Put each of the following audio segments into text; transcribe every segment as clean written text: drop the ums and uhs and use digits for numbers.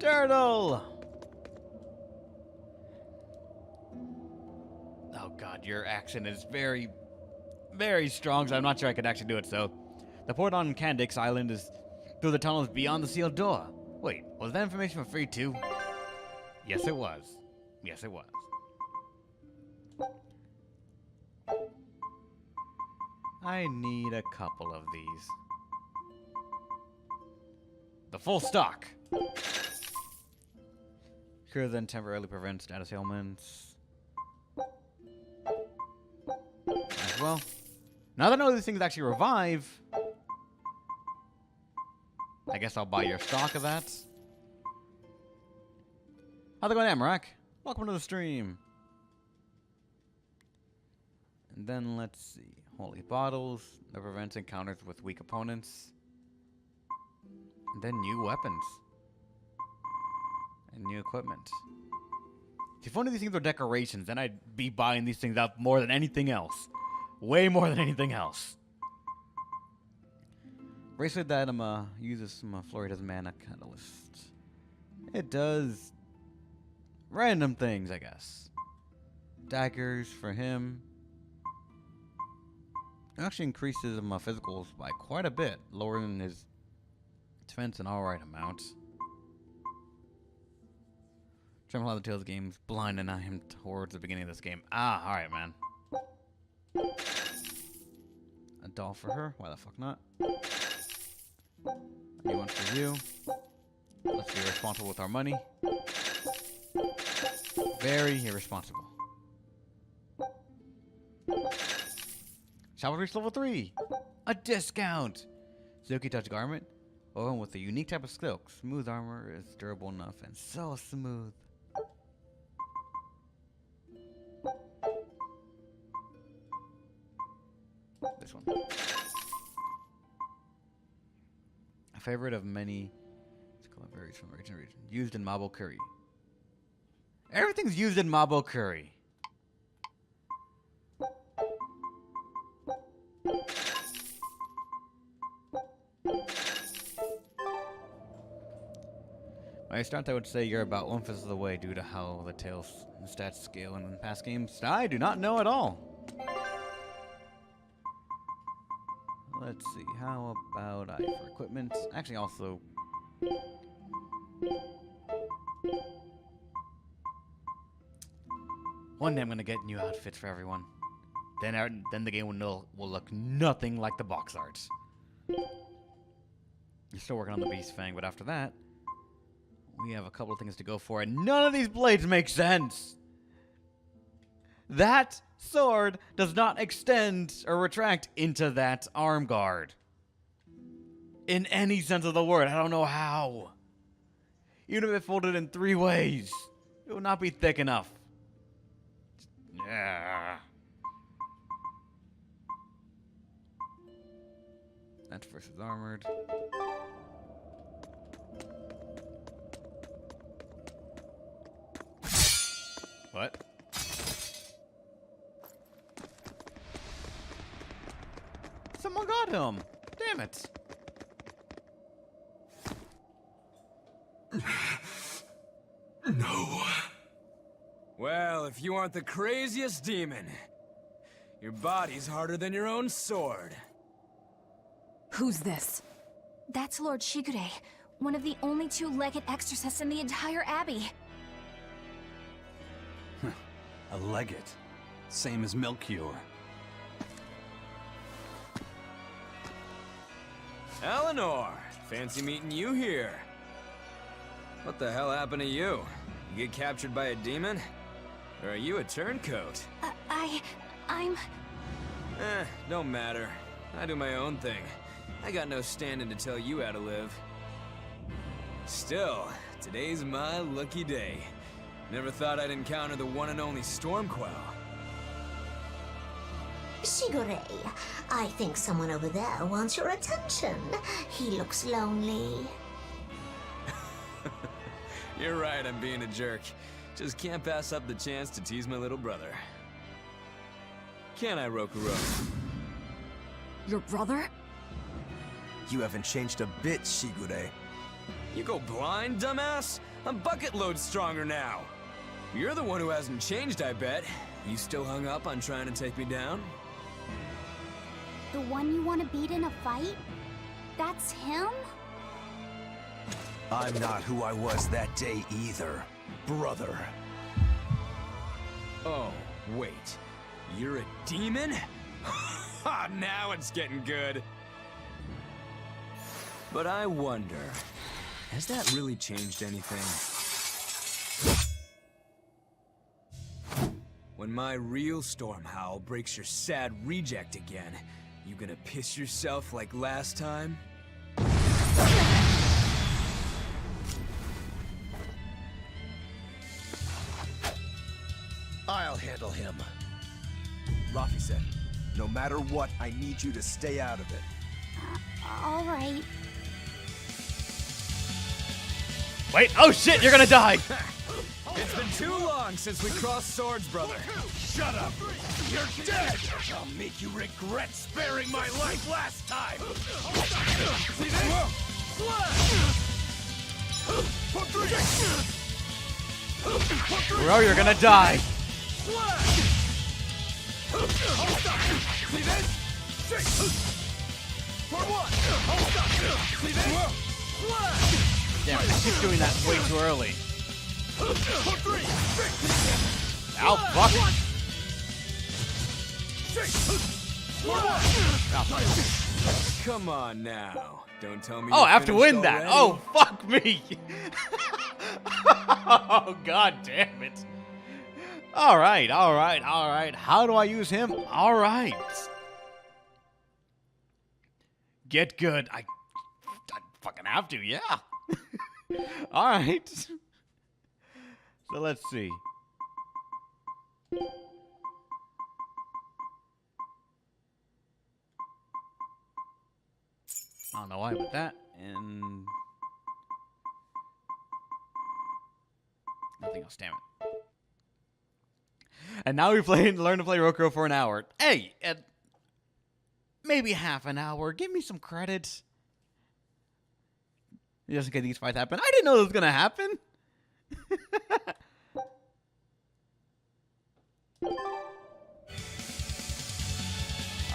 Turtle! Oh god, your accent is very, very strong, so I'm not sure I could actually do it, so. The port on Candix Island is through the tunnels beyond the sealed door. Wait, was that information for free too? Yes, it was. Yes, it was. I need a couple of these. The full stock! Cure then temporarily prevents status ailments. As well. Now that I know these things actually revive, I guess I'll buy your stock of that. How's it going, Amarak? Welcome to the stream. And then let's see. Holy bottles. That prevents encounters with weak opponents. And then new weapons. And new equipment. If only these things were decorations, then I'd be buying these things up more than anything else. Way more than anything else. Bracelet that uses some Florida's mana catalyst. It does random things, I guess. Daggers for him. It actually increases my physicals by quite a bit, lowering his defense an alright amount. Tremble how the Tales game's blinding him towards the beginning of this game. Ah, alright, man. A doll for her? Why the fuck not? A new one for you. Let's be responsible with our money. Very irresponsible. Shall we reach level 3? A discount! Silky Touch Garment. Woven with a unique type of silk. Smooth armor is durable enough and so smooth. This one. A favorite of many. It varies from region to region. Used in Mabo curry. Everything's used in Mabo curry. By start, I would say you're about 1/5 of the way due to how the Tales stats scale in past games. I do not know at all. Let's see, how about I for equipment? Actually, also. One day I'm gonna get new outfits for everyone. Then the game will look nothing like the box art. You're still working on the Beast Fang, but after that, we have a couple of things to go for, and none of these blades make sense! That sword does not extend or retract into that arm guard. In any sense of the word, I don't know how. Even if it folded in 3 ways, it would not be thick enough. Yeah. That's versus armored. What? Someone got him! Damn it! No. Well, if you aren't the craziest demon, your body's harder than your own sword. Who's this? That's Lord Shigure, one of the only 2-legged exorcists in the entire abbey. A legate. Same as Melchior. Eleanor! Fancy meeting you here. What the hell happened to you? You get captured by a demon? Or are you a turncoat? I'm... Don't matter. I do my own thing. I got no standing to tell you how to live. Still, today's my lucky day. Never thought I'd encounter the one and only Stormquell. Shigure, I think someone over there wants your attention. He looks lonely. You're right, I'm being a jerk. Just can't pass up the chance to tease my little brother. Can I, Rokurou? Your brother? You haven't changed a bit, Shigure. You go blind, dumbass? I'm bucket load stronger now. You're the one who hasn't changed, I bet. You still hung up on trying to take me down? The one you want to beat in a fight? That's him? I'm not who I was that day either, brother. Oh, wait. You're a demon? Ha! Now it's getting good. But I wonder, has that really changed anything? When my real storm howl breaks your sad reject again, you gonna piss yourself like last time? I'll handle him. Rafi said, no matter what, I need you to stay out of it. All right. Wait, oh shit, you're gonna die! It's been too long since we crossed swords, brother. Shut up! You're dead! I'll make you regret sparing my life last time! See this? Bro, you're gonna die! See this? For what? See this? Damn it, she's doing that way too early. Ow, fuck! Come on now. Don't tell me. Oh, I you're have to win finished that! already. Oh, fuck me! Oh, god damn it. Alright, alright, alright. How do I use him? Alright. Get good. I fucking have to, yeah. Alright. So let's see. I don't know why, but that, and nothing else, damn it. And now we learn to play Rokurou for an hour. Hey, maybe half an hour. Give me some credit. Just in case these fights happen. I didn't know this was gonna happen.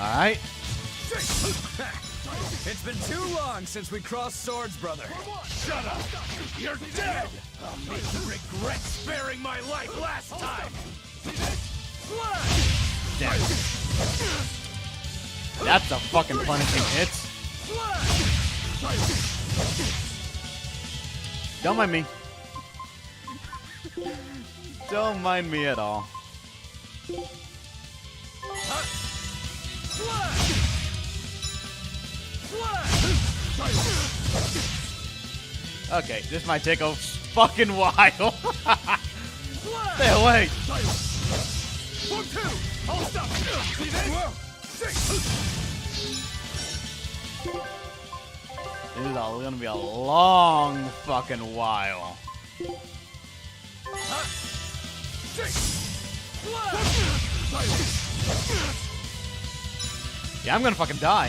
Alright. It's been too long since we crossed swords, brother. Shut up! You're dead! I'll make you regret sparing my life last time! Damn it. That's a fucking punishing hit. Don't mind me. Don't mind me at all. Okay, this might take a fucking while. Stay away. This is gonna be a long fucking while. Yeah, I'm gonna fucking die.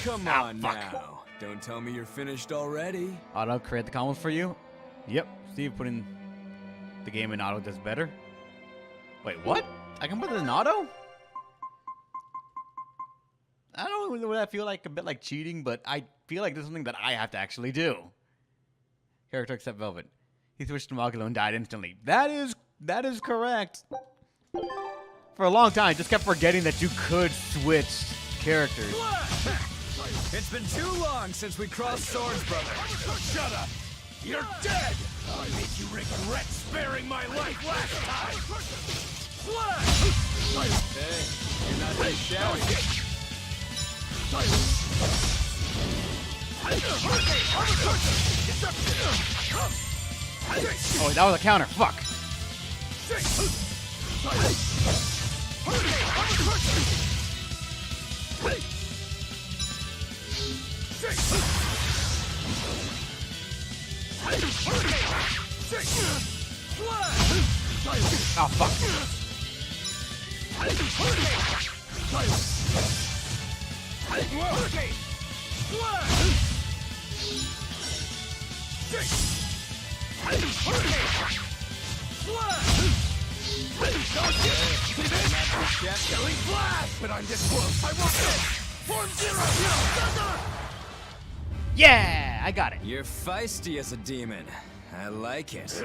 Come Ow, on fuck. now. Don't tell me you're finished already. Auto create the combos for you? Yep. Steve putting the game in auto does better. Wait, what? I can put it in auto? I don't know, would that feel like a bit like cheating, but I feel like this is something that I have to actually do. Character except Velvet. He switched to Magalo and died instantly. That is correct. For a long time, I just kept forgetting that you could switch characters. It's been too long since we crossed swords, brother. Shut up! You're dead! I'll make you regret sparing my life last time! Hey, you're not that shouty. Oh, wait, that was a counter. Fuck. Oh, fuck. Killing flash! But I'm this close. I want this! Form zero! Yeah, I got it. You're feisty as a demon. I like it.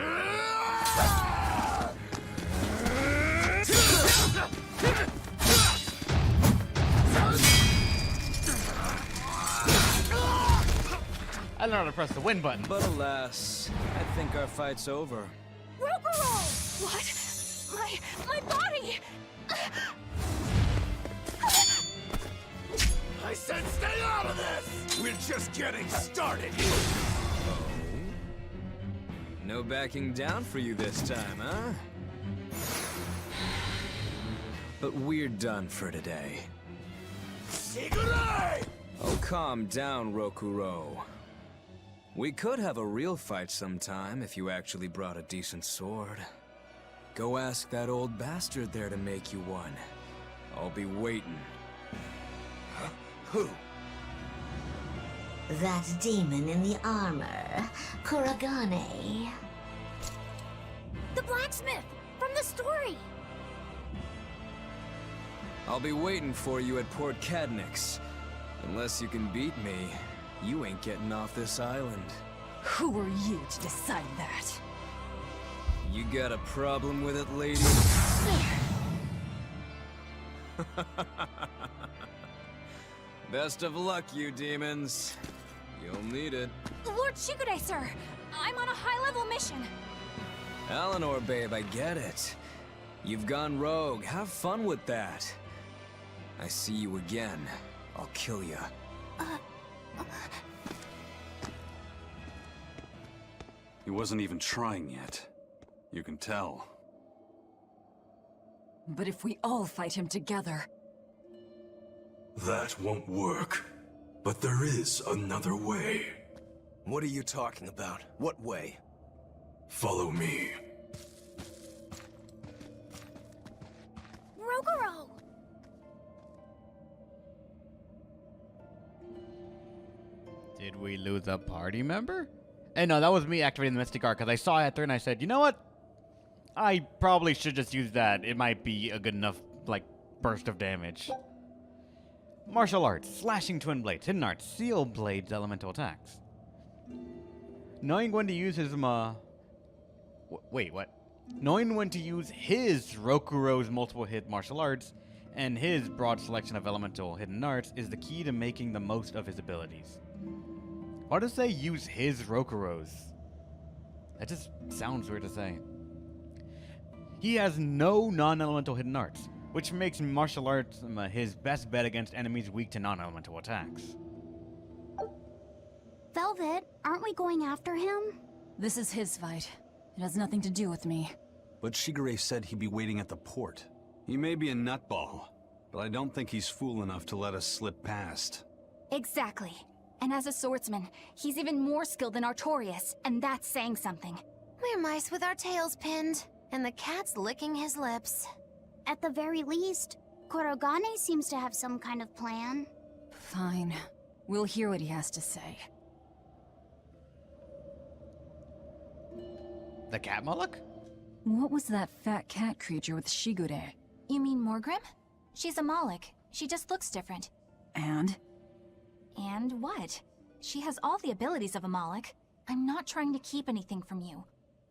I don't know how to press the win button. But alas, I think our fight's over. Rokurou! What? My body! I said stay out of this! We're just getting started here! No backing down for you this time, huh? But we're done for today. Shigure! Oh, calm down, Rokurou. We could have a real fight sometime if you actually brought a decent sword. Go ask that old bastard there to make you one. I'll be waiting. Who? That demon in the armor, Kuragane. The blacksmith! From the story! I'll be waiting for you at Port Cadnix. Unless you can beat me, you ain't getting off this island. Who are you to decide that? You got a problem with it, lady? Best of luck, you demons. You'll need it. Lord Shigure, sir! I'm on a high-level mission. Eleanor, babe, I get it. You've gone rogue. Have fun with that. I see you again. I'll kill ya. He wasn't even trying yet. You can tell. But if we all fight him together... That won't work. But there is another way. What are you talking about? What way? Follow me. Rokurou! Did we lose a party member? Hey, no, that was me activating the Mystic Art because I saw it there and I said, you know what? I probably should just use that. It might be a good enough, like, burst of damage. Martial Arts, Slashing Twin Blades, Hidden Arts, Seal Blades, Elemental Attacks. Knowing when to use his, wait, what? Knowing when to use his Rokurou's multiple hit martial arts and his broad selection of elemental hidden arts is the key to making the most of his abilities. Why does they use his Rokurou's? That just sounds weird to say. He has no non-elemental hidden arts, which makes martial arts his best bet against enemies weak to non-elemental attacks. Velvet, aren't we going after him? This is his fight. It has nothing to do with me. But Shigure said he'd be waiting at the port. He may be a nutball, but I don't think he's fool enough to let us slip past. Exactly. And as a swordsman, he's even more skilled than Artorias, and that's saying something. We're mice with our tails pinned, and the cat's licking his lips. At the very least, Kuragane seems to have some kind of plan. Fine. We'll hear what he has to say. The cat Moloch? What was that fat cat creature with Shigure? You mean Morgrim? She's a Moloch. She just looks different. And? And what? She has all the abilities of a Moloch. I'm not trying to keep anything from you.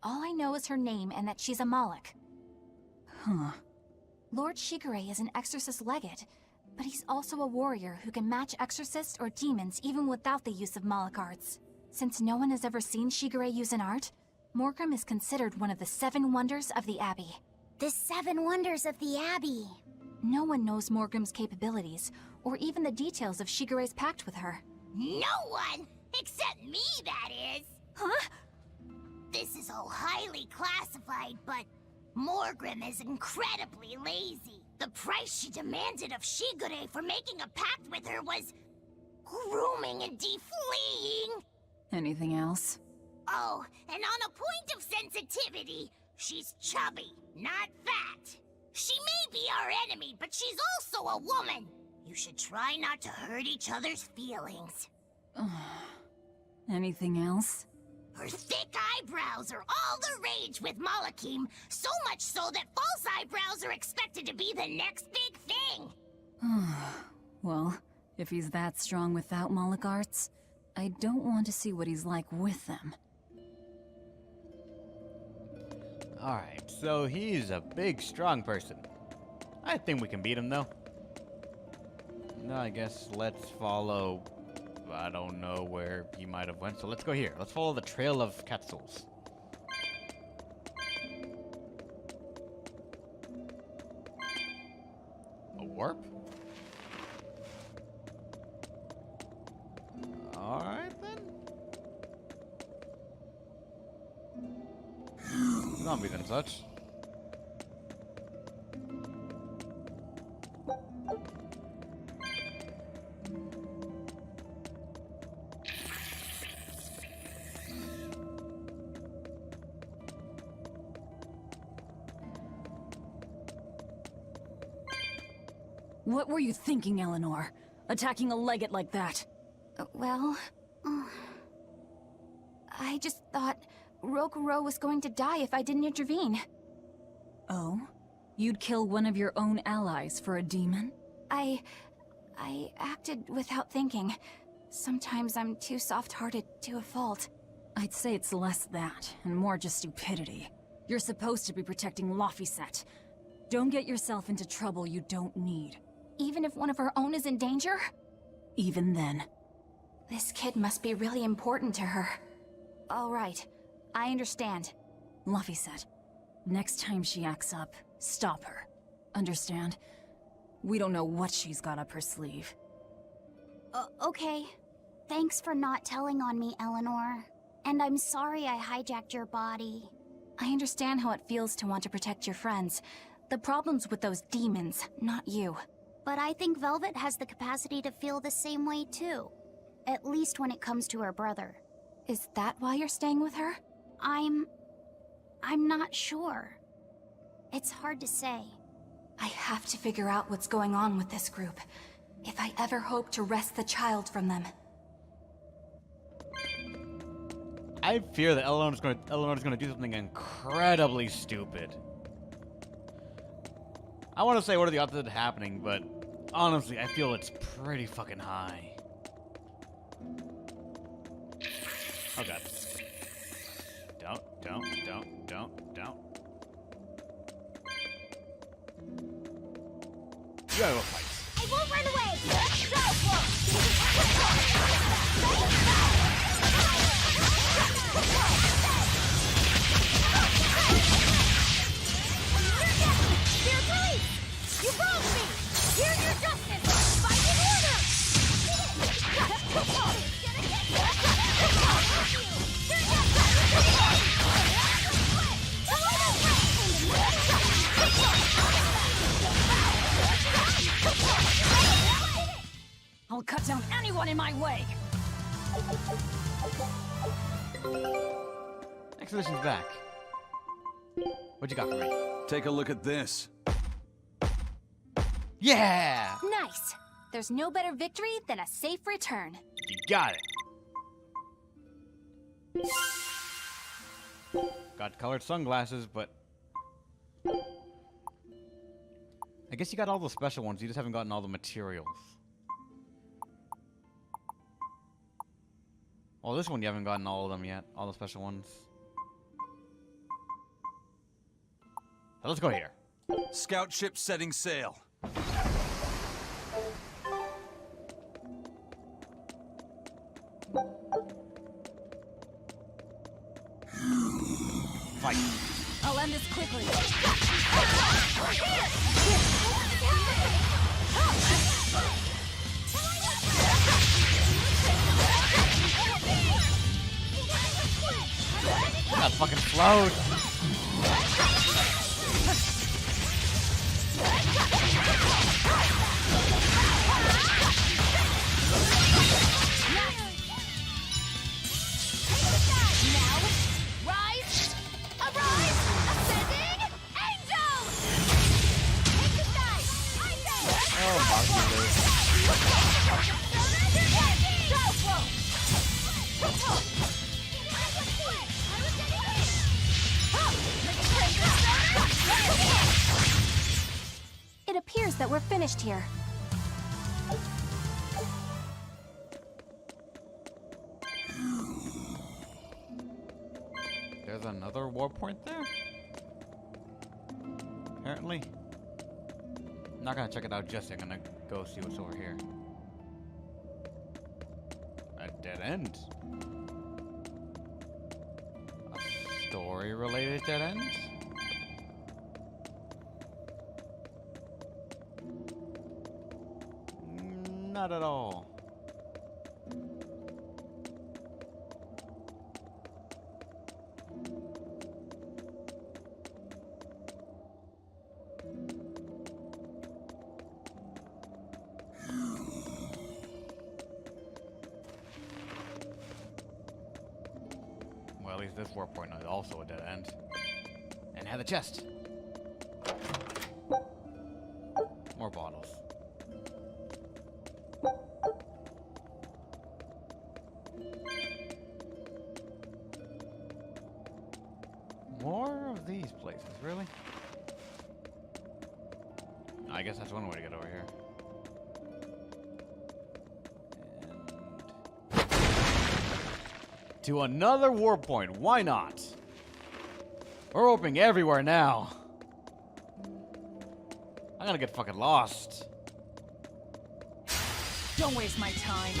All I know is her name and that she's a Moloch. Huh. Lord Shigure is an exorcist legate, but he's also a warrior who can match exorcists or demons even without the use of Moloch arts. Since no one has ever seen Shigure use an art, Morgrim is considered one of the 7 wonders of the Abbey. The 7 wonders of the Abbey. No one knows Morgrim's capabilities, or even the details of Shigure's pact with her. No one! Except me, that is! Huh? This is all highly classified, but Morgrim is incredibly lazy. The price she demanded of Shigure for making a pact with her was grooming and defleeing. Anything else? Oh, and on a point of sensitivity, she's chubby, not fat. She may be our enemy, but she's also a woman. You You should try not to hurt each other's feelings. Anything else? Her thick eyebrows are all the rage with Malakim, so much so that false eyebrows are expected to be the next big thing. Well, if he's that strong without Moloch arts, I don't want to see what he's like with them. Alright, so he's a big, strong person. I think we can beat him, though. No, I guess let's follow... I don't know where he might have went, so let's go here. Let's follow the trail of Quetzals. A warp? Alright, then. Zombies and such. What were you thinking, Eleanor? Attacking a legate like that? I just thought Rokurou was going to die if I didn't intervene. Oh? You'd kill one of your own allies for a demon? I acted without thinking. Sometimes I'm too soft-hearted to a fault. I'd say it's less that, and more just stupidity. You're supposed to be protecting Laphicet. Don't get yourself into trouble you don't need. Even if one of our own is in danger? Even then. This kid must be really important to her. All right, I understand. Laphicet, next time she acts up, stop her. Understand? We don't know what she's got up her sleeve. Okay. Thanks for not telling on me, Eleanor. And I'm sorry I hijacked your body. I understand how it feels to want to protect your friends. The problem's with those demons, not you. But I think Velvet has the capacity to feel the same way too. At least when it comes to her brother. Is that why you're staying with her? I'm not sure. It's hard to say. I have to figure out what's going on with this group. If I ever hope to wrest the child from them. I fear that Eleanor's gonna do something incredibly stupid. I want to say what are the odds of it happening, but honestly, I feel it's pretty fucking high. Oh god. Don't. You gotta go fight. I won't run away! Dear police! You wronged me! Here's your justice! Fight in order! I'll cut down anyone in my way! Expedition's back. What you got for me? Take a look at this. Yeah! Nice! There's no better victory than a safe return. You got it. Got colored sunglasses, but... I guess you got all the special ones, you just haven't gotten all the materials. Well, this one you haven't gotten all of them yet, all the special ones. So let's go here. Scout ship setting sail. Fight. I'll end this quickly. That fucking flowed. Oh, finished here. There's another warp point there? Apparently. I'm not gonna check it out just yet. I'm gonna go see what's over here. A dead end. A story-related dead end? Not at all. Well, at least this warp point is also a dead end. And had a chest. More bottles. More of these places, really? I guess that's one way to get over here. And to another warp point. Why not? We're opening everywhere now. I'm gonna get fucking lost. Don't waste my time.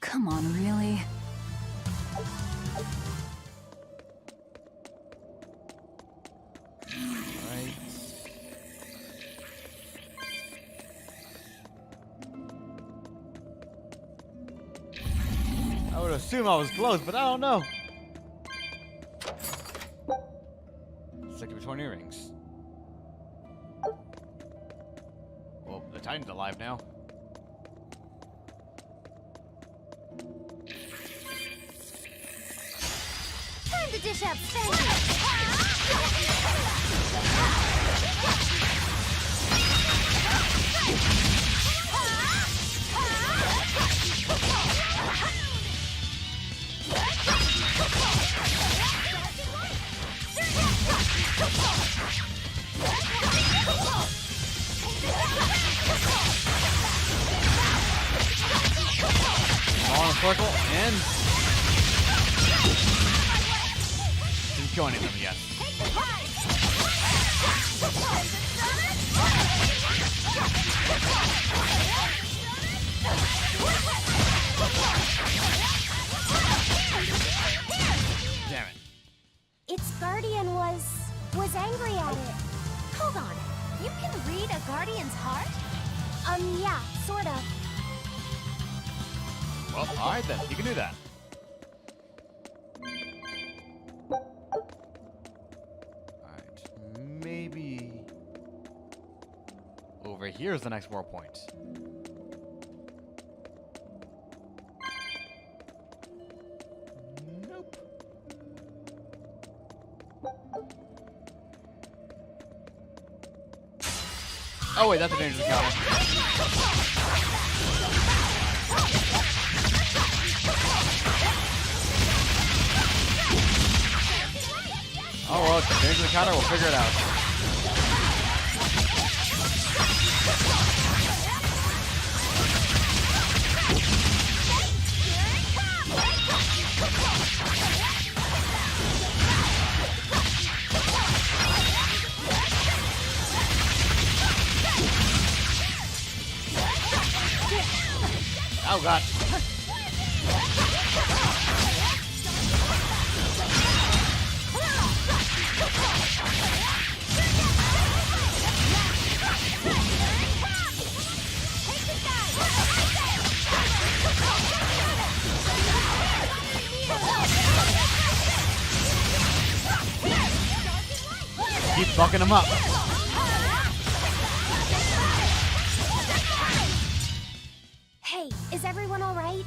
Come on, really? Right. I would assume I was close, but I don't know. 6 of 20 rings. Well, the Titan's alive now. Time to dish out Sandy! All in a circle, and didn't kill any of them yet. Damn it. Its guardian was angry at it. Hold on. You can read a guardian's heart? Yeah, sort of. Well, alright then, you can do that. Alright, maybe over here's the next warp point. Nope. Oh wait, that's a dangerous encounter. Oh well, it's a dangerous encounter, we'll figure it out. Oh god. Keep fucking him up. Hey, is everyone alright?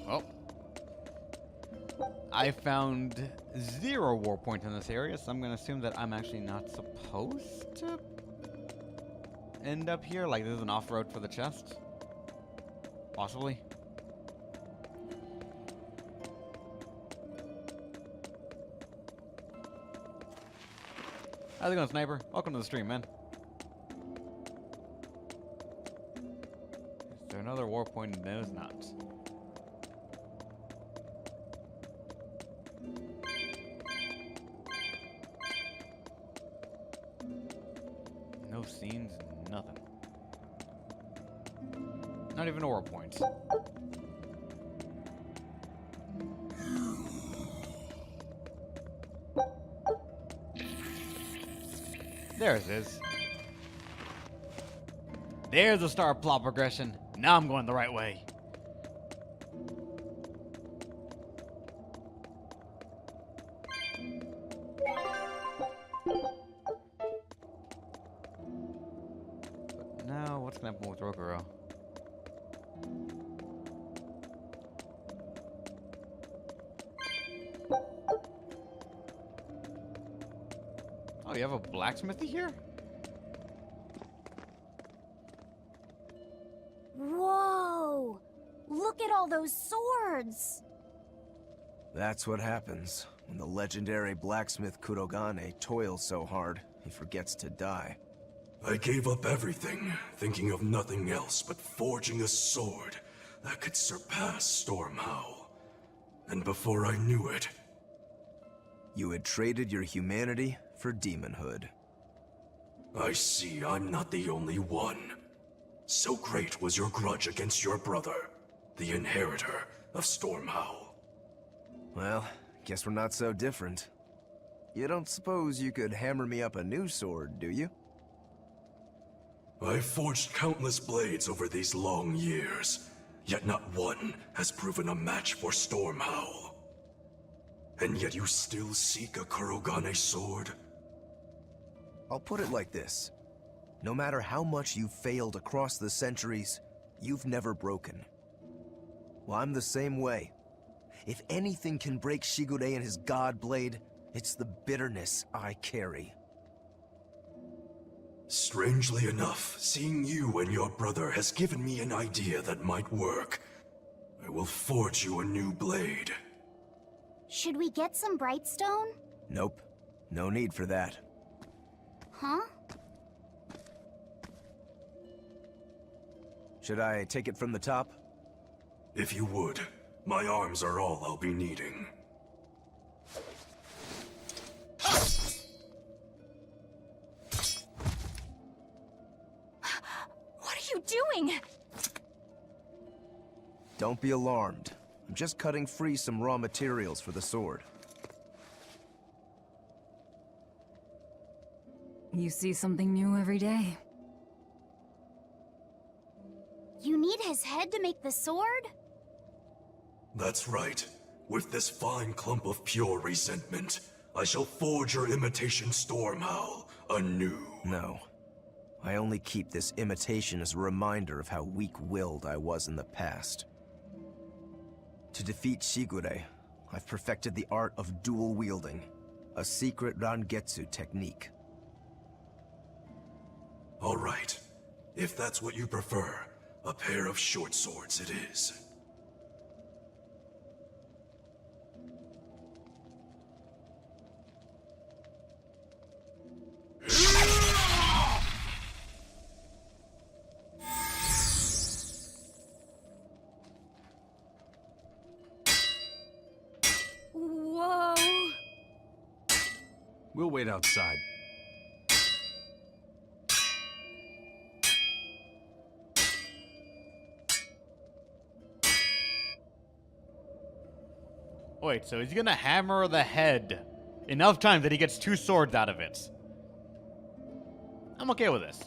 Oh. I found 0 war points in this area, so I'm gonna assume that I'm actually not supposed to end up here. Like, this is an off-road for the chest? Possibly. How's it going, Sniper? Welcome to the stream, man. Is there another war point? No, it's not. No scenes, nothing. Not even a war point. There it is. There's the star plot progression. Now I'm going the right way. But now, what's gonna happen with Rokurou? Oh, you have a blacksmithy here? Whoa! Look at all those swords! That's what happens when the legendary blacksmith Kurogane toils so hard, he forgets to die. I gave up everything, thinking of nothing else but forging a sword that could surpass Stormhowl. And before I knew it... You had traded your humanity for demonhood. I see I'm not the only one. So great was your grudge against your brother, the inheritor of Stormhowl. Well, guess we're not so different. You don't suppose you could hammer me up a new sword, do you? I've forged countless blades over these long years, yet not one has proven a match for Stormhowl. And yet you still seek a Kurogane sword? I'll put it like this. No matter how much you've failed across the centuries, you've never broken. Well, I'm the same way. If anything can break Shigure and his god blade, it's the bitterness I carry. Strangely enough, seeing you and your brother has given me an idea that might work. I will forge you a new blade. Should we get some Brightstone? Nope. No need for that. Huh? Should I take it from the top? If you would. My arms are all I'll be needing. What are you doing? Don't be alarmed. I'm just cutting free some raw materials for the sword. You see something new every day. You need his head to make the sword? That's right. With this fine clump of pure resentment, I shall forge your imitation Stormhowl anew. No. I only keep this imitation as a reminder of how weak-willed I was in the past. To defeat Shigure, I've perfected the art of dual wielding, a secret Rangetsu technique. All right. If that's what you prefer, a pair of short swords it is. Whoa! We'll wait outside. Wait, so he's gonna hammer the head enough times that he gets 2 swords out of it. I'm okay with this.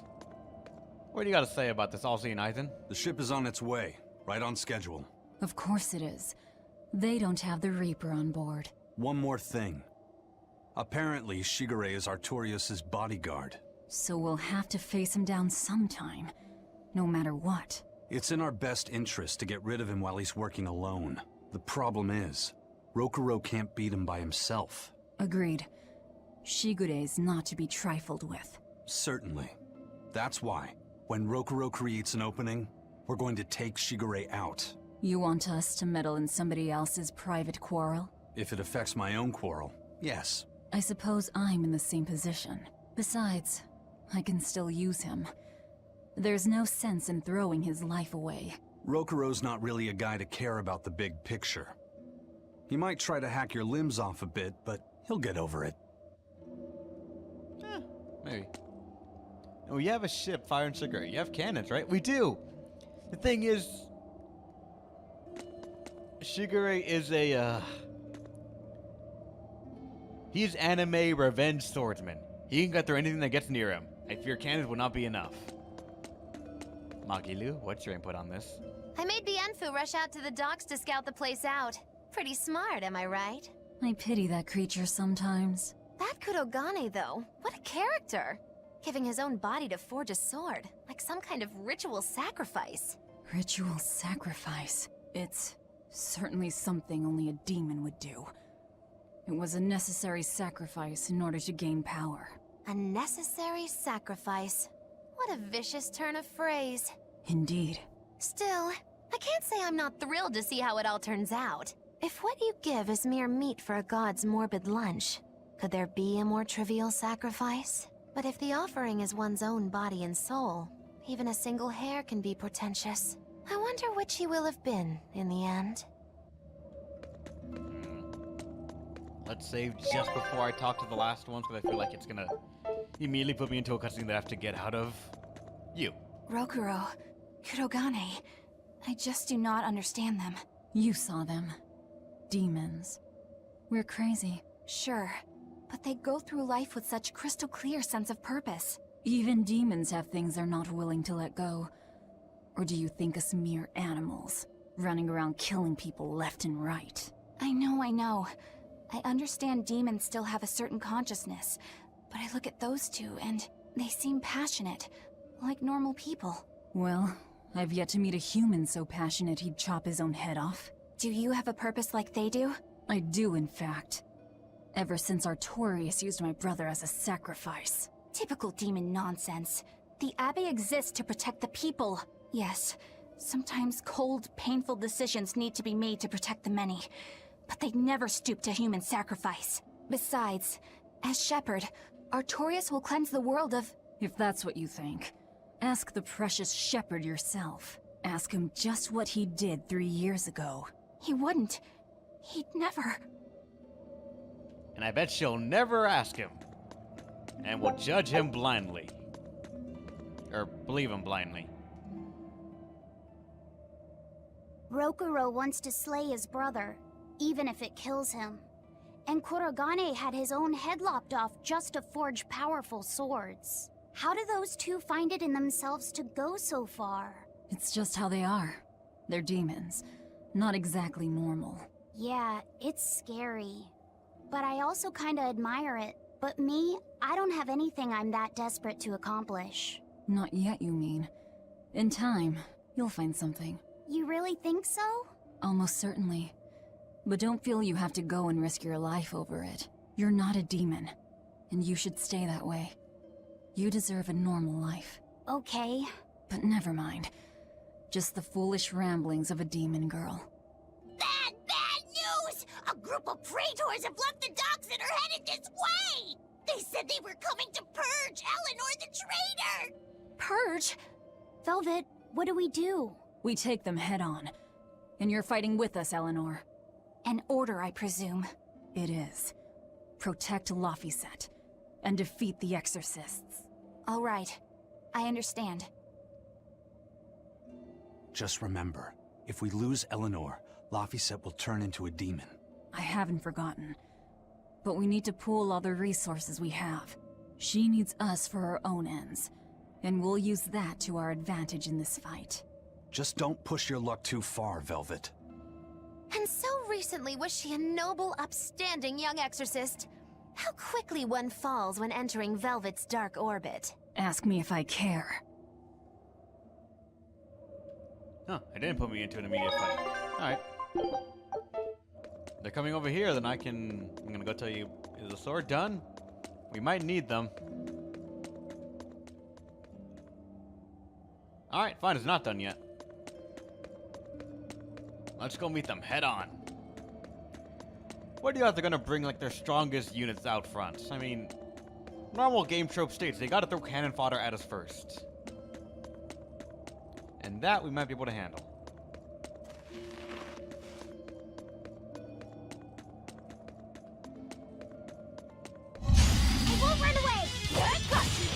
What do you gotta say about this, All-Seeing Ethan? The ship is on its way, right on schedule. Of course it is. They don't have the Reaper on board. One more thing. Apparently, Shigure is Artorias' bodyguard. So we'll have to face him down sometime, no matter what. It's in our best interest to get rid of him while he's working alone. The problem is, Rokurou can't beat him by himself. Agreed. Shigure is not to be trifled with. Certainly. That's why, when Rokurou creates an opening, we're going to take Shigure out. You want us to meddle in somebody else's private quarrel? If it affects my own quarrel, yes. I suppose I'm in the same position. Besides, I can still use him. There's no sense in throwing his life away. Rokurou's not really a guy to care about the big picture. He might try to hack your limbs off a bit, but he'll get over it. Maybe. And we have a ship firing Shigure. You have cannons, right? We do! The thing is... Shigure is a, he's anime revenge swordsman. He can get through anything that gets near him. I fear cannons will not be enough. Magilu, what's your input on this? I made Bienfu rush out to the docks to scout the place out. Pretty smart, am I right? I pity that creature sometimes. That Kurogane, though, what a character! Giving his own body to forge a sword, like some kind of ritual sacrifice. Ritual sacrifice. It's certainly something only a demon would do. It was a necessary sacrifice in order to gain power. A necessary sacrifice. What a vicious turn of phrase. Indeed. Still, I can't say I'm not thrilled to see how it all turns out. If what you give is mere meat for a god's morbid lunch, could there be a more trivial sacrifice? But if the offering is one's own body and soul, even a single hair can be portentous. I wonder which he will have been in the end. Let's save just before I talk to the last ones, because I feel like it's gonna immediately put me into a cutscene that I have to get out of. You. Rokurou, Kurogane, I just do not understand them. You saw them. Demons. We're crazy. Sure, but they go through life with such crystal clear sense of purpose. Even demons have things they're not willing to let go. Or do you think us mere animals, running around killing people left and right? I know. I understand demons still have a certain consciousness, but I look at those two and they seem passionate, like normal people. Well, I've yet to meet a human so passionate he'd chop his own head off. Do you have a purpose like they do? I do, in fact. Ever since Artorias used my brother as a sacrifice. Typical demon nonsense. The Abbey exists to protect the people. Yes, sometimes cold, painful decisions need to be made to protect the many, but they'd never stoop to human sacrifice. Besides, as shepherd, Artorias will cleanse the world of... If that's what you think, ask the precious shepherd yourself. Ask him just what he did 3 years ago. He wouldn't. He'd never... And I bet she'll never ask him. And will judge him blindly. Or believe him blindly. Rokurou wants to slay his brother, even if it kills him. And Kurogane had his own head lopped off just to forge powerful swords. How do those two find it in themselves to go so far? It's just how they are. They're demons. Not exactly normal. Yeah, it's scary. But I also kinda admire it. But me, I don't have anything I'm that desperate to accomplish. Not yet, you mean. In time, you'll find something. You really think so? Almost certainly. But don't feel you have to go and risk your life over it. You're not a demon, and you should stay that way. You deserve a normal life. Okay. But never mind. Just the foolish ramblings of a demon girl. Bad news! A group of praetors have left the docks and are headed this way! They said they were coming to purge Eleanor the traitor! Purge? Velvet, what do we do? We take them head on. And you're fighting with us, Eleanor. An order, I presume. It is. Protect Laphicet, and defeat the exorcists. All right. I understand. Just remember, if we lose Eleanor, Laphicet will turn into a demon. I haven't forgotten. But we need to pool all the resources we have. She needs us for her own ends, and we'll use that to our advantage in this fight. Just don't push your luck too far, Velvet. And so recently was she a noble, upstanding young exorcist. How quickly one falls when entering Velvet's dark orbit. Ask me if I care. Huh, it didn't put me into an immediate fight. Alright. They're coming over here, then I'm gonna go tell you, is the sword done? We might need them. Alright, fine, it's not done yet. Let's go meet them head on. What do you have? They're gonna bring like their strongest units out front? I mean, normal game trope states, they gotta throw cannon fodder at us first. And that we might be able to handle. I won't run away! I got you!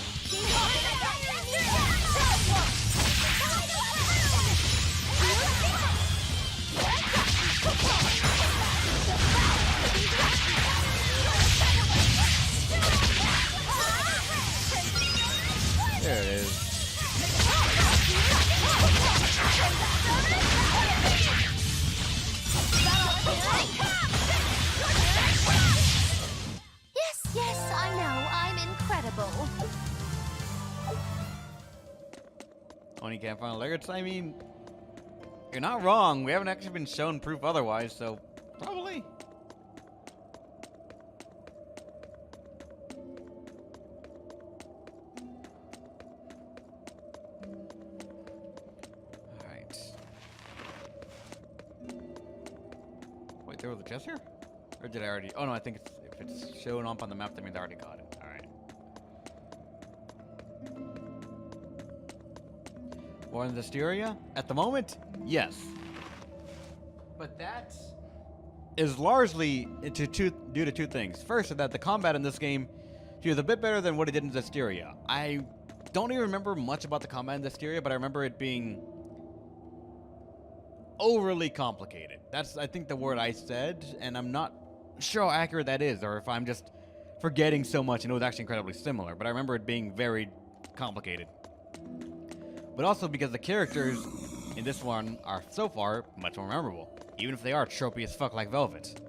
There it is. Yes, I know, I'm incredible. Only can't find alerts. I mean, you're not wrong. We haven't actually been shown proof otherwise, so probably. Alright. Wait, there was a chest here? Or did I already? Oh no, I think if it's shown up on the map, that means I already got it. Alright. More than Berseria? At the moment, yes. But that is largely due to two things. First, that the combat in this game is a bit better than what it did in Berseria. I don't even remember much about the combat in Berseria, but I remember it being overly complicated. That's, I think, the word I said, and I'm not sure how accurate that is, or if I'm just forgetting so much and it was actually incredibly similar, but I remember it being very complicated. But also because the characters in this one are, so far, much more memorable, even if they are tropey as fuck like Velvet.